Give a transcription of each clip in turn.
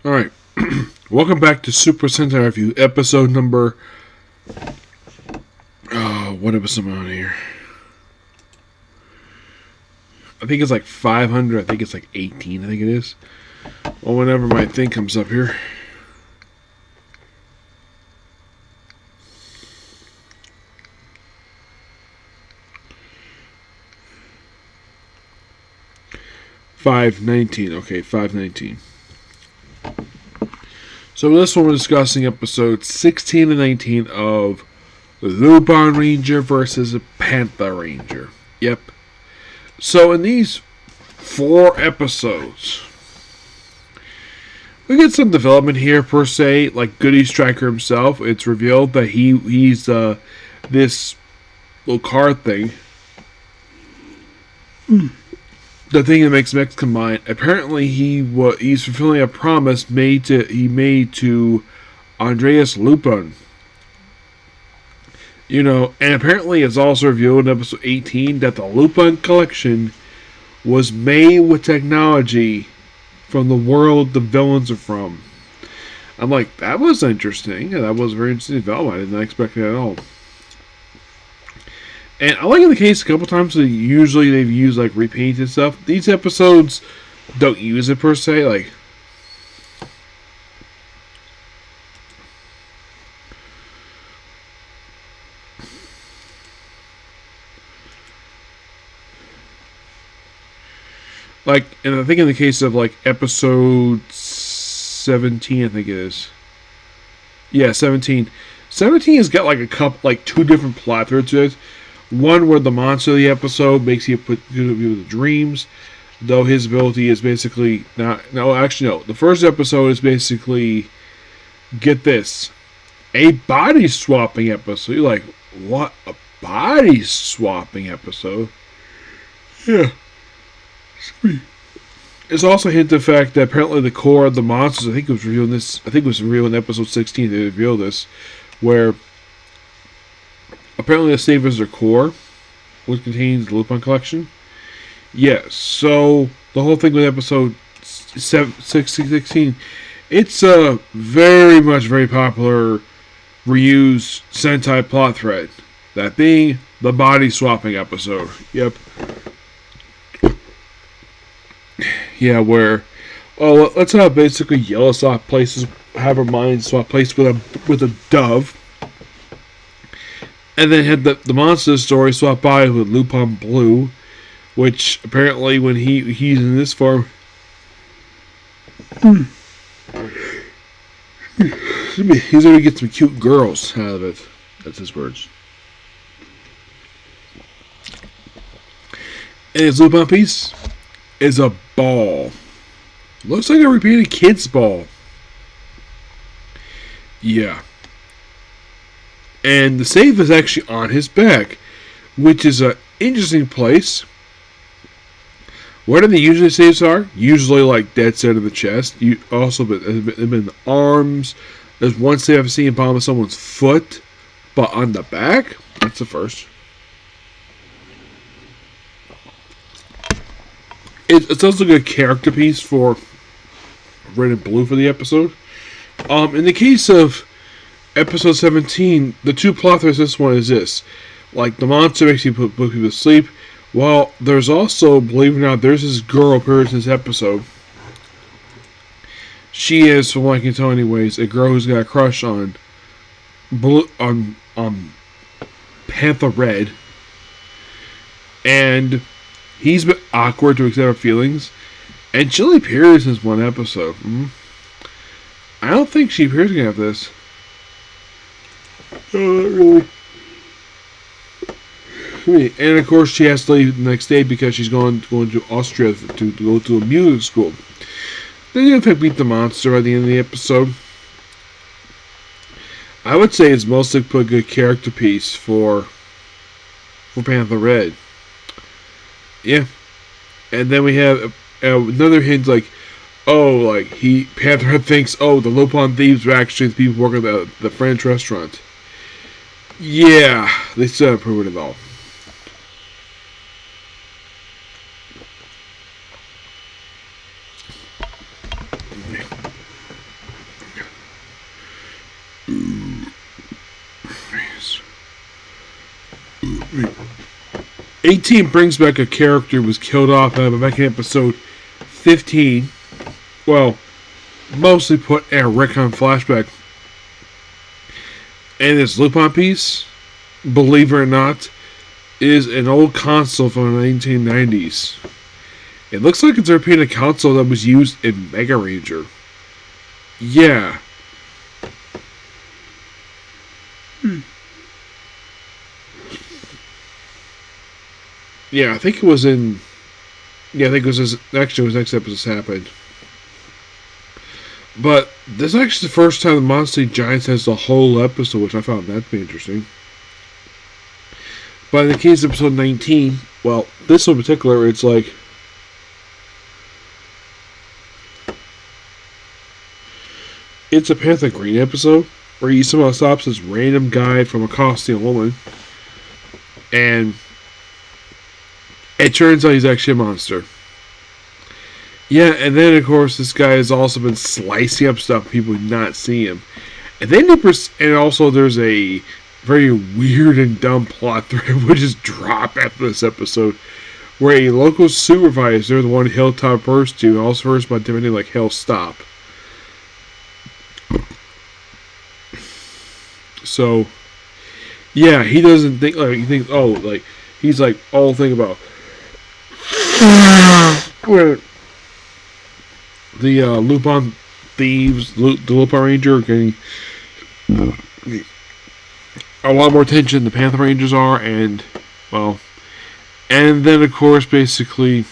Alright, welcome back to Super Sentai Review, episode number... what episode am I on here? I think it's like 500, I think it's like 18, I think it is. Well, whenever my thing comes up here. $5.19, okay, $5.19. So this one we're discussing episodes 16 and 19 of Lupinranger versus Patranger. Yep. So in these 4 episodes, we get some development here per se. Like Goody Striker himself, it's revealed that he's this little card thing. The thing that makes Mex combine. Apparently, he's fulfilling a promise made to Andreas Lupin. You know, and apparently it's also revealed in episode 18 that the Lupin collection was made with technology from the world the villains are from. I'm like, that was interesting. That was a very interesting development. I did not expect that at all. And I like in the case a couple times, usually they've used like repaint and stuff. These episodes don't use it per se. And I think in the case of like episode 17, I think it is. Yeah, 17. 17 has got like a couple, like 2 different plot threads to it. One where the monster of the episode makes you put the dreams, though his ability is basically not. No, actually, no. The first episode is basically, get this, a body swapping episode. You're like, what? A body swapping episode? Yeah. It's also hinted the fact that apparently the core of the monsters, I think it was revealed in episode 16. They revealed this, where apparently the savers their core, which contains the Lupin collection. Yes, so the whole thing with episode 16, it's a very popular reused Sentai plot thread. That being the body swapping episode. Yep. Yeah, where let's have basically Yellow swap places, have her mind swap place with a dove. And then had the monster story swap by with Lupin Blue, which apparently when he's in this form, he's gonna get some cute girls out of it. That's his words. And his Lupin piece is a ball. Looks like a repeated kid's ball. Yeah. And the safe is actually on his back, which is an interesting place. Where do the usually safes are? Usually like dead center of the chest. Also been in the arms. There's one safe I've seen in the bottom of someone's foot, but on the back, that's the first. It's also a good character piece for red and blue for the episode. In the case of episode 17, the 2 plot threads this one is this. Like, the monster makes you put people to sleep. Well, there's also, believe it or not, there's this girl appears in this episode. She is, from what I can tell anyways, a girl who's got a crush on Panther Red. And he's been awkward to accept her feelings. And she only appears in one episode. I don't think she appears again after this. No, not really. And of course, she has to leave the next day because she's going to Austria to go to a music school. Then you have to beat the monster at the end of the episode. I would say it's mostly put a good character piece for Panther Red. Yeah. And then we have another hint like, Panther Red thinks, the Lupin thieves were actually the people working at the French restaurant. Yeah, they still haven't proven it all. 18 brings back a character who was killed off back in episode 15. Well, mostly put in a retcon flashback. And this Lupin piece, believe it or not, is an old console from the 1990s. It looks like it's a repeated console that was used in Mega Ranger. Yeah. Yeah, I think it was in... Yeah, I think it was actually it was next episode happened. But this is actually the first time the Monster League Giants has the whole episode, which I found that to be interesting. But in the case of episode 19, well, this one in particular, it's like... It's a Panther Green episode, where he somehow stops this random guy from accosting a woman. And it turns out he's actually a monster. Yeah, and then of course this guy has also been slicing up stuff people would not see him. And then and also there's a very weird and dumb plot thread which is dropped after this episode, where a local supervisor, the one Hilltop refers to, also refers by demanding like hell stop. So yeah, he doesn't think like he thinks he's like think about where the Lupin thieves, the Lupinranger, are getting a lot more attention than the Panther Rangers are, and then of course basically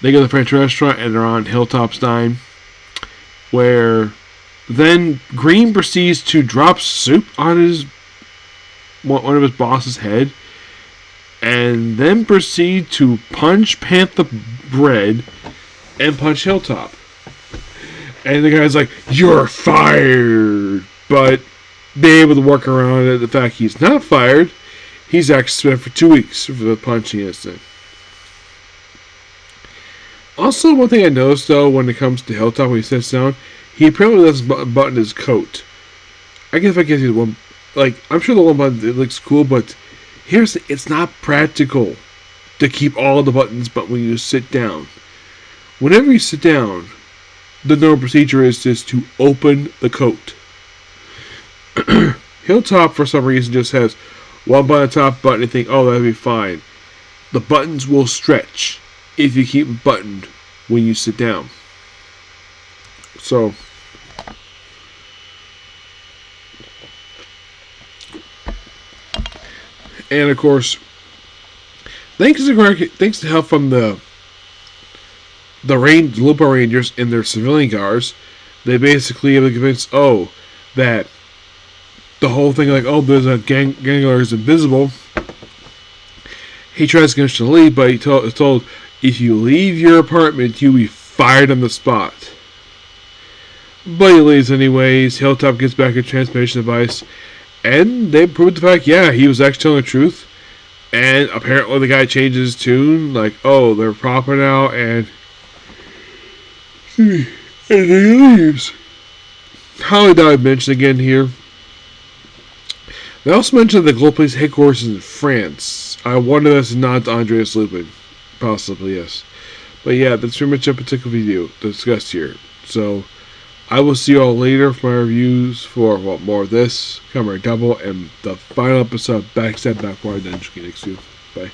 they go to the French restaurant and they're on Hilltop's dime, where then Green proceeds to drop soup on one of his boss's head, and then proceed to punch Panther Bread and punch Hilltop. And the guy's like, "You're fired!" But being able to work around it, the fact he's not fired, he's actually spent for 2 weeks for the punching incident. Also, one thing I noticed though, when it comes to Hilltop, when he sits down, he apparently doesn't button his coat. I guess if I can see the one, like, I'm sure the one button, it looks cool, but it's not practical to keep all the buttons but when you sit down. Whenever you sit down, the normal procedure is just to open the coat. Hilltop, for some reason, just has one button on the top button and think, oh, that'd be fine. The buttons will stretch if you keep them buttoned when you sit down. So, and of course, thanks to help from the Lupinrangers in their civilian cars, they basically have convinced that the whole thing there's a gangler is invisible. He tries to get to leave, but is told if you leave your apartment, you'll be fired on the spot. But he leaves anyways. Hilltop gets back a transmission device, and they proved the fact, yeah, he was actually telling the truth. And apparently the guy changes his tune, like, they're proper now, and he leaves. Holly Dog mentioned again here. They also mentioned the Global Police headquarters in France. I wonder if that's a nod to Andreas Lupin. Possibly, yes. But yeah, that's pretty much a particular video discussed here. So, I will see you all later for my reviews for more of this, Camera Double, and the final episode of Backstab Backward Dungeon next to. Bye.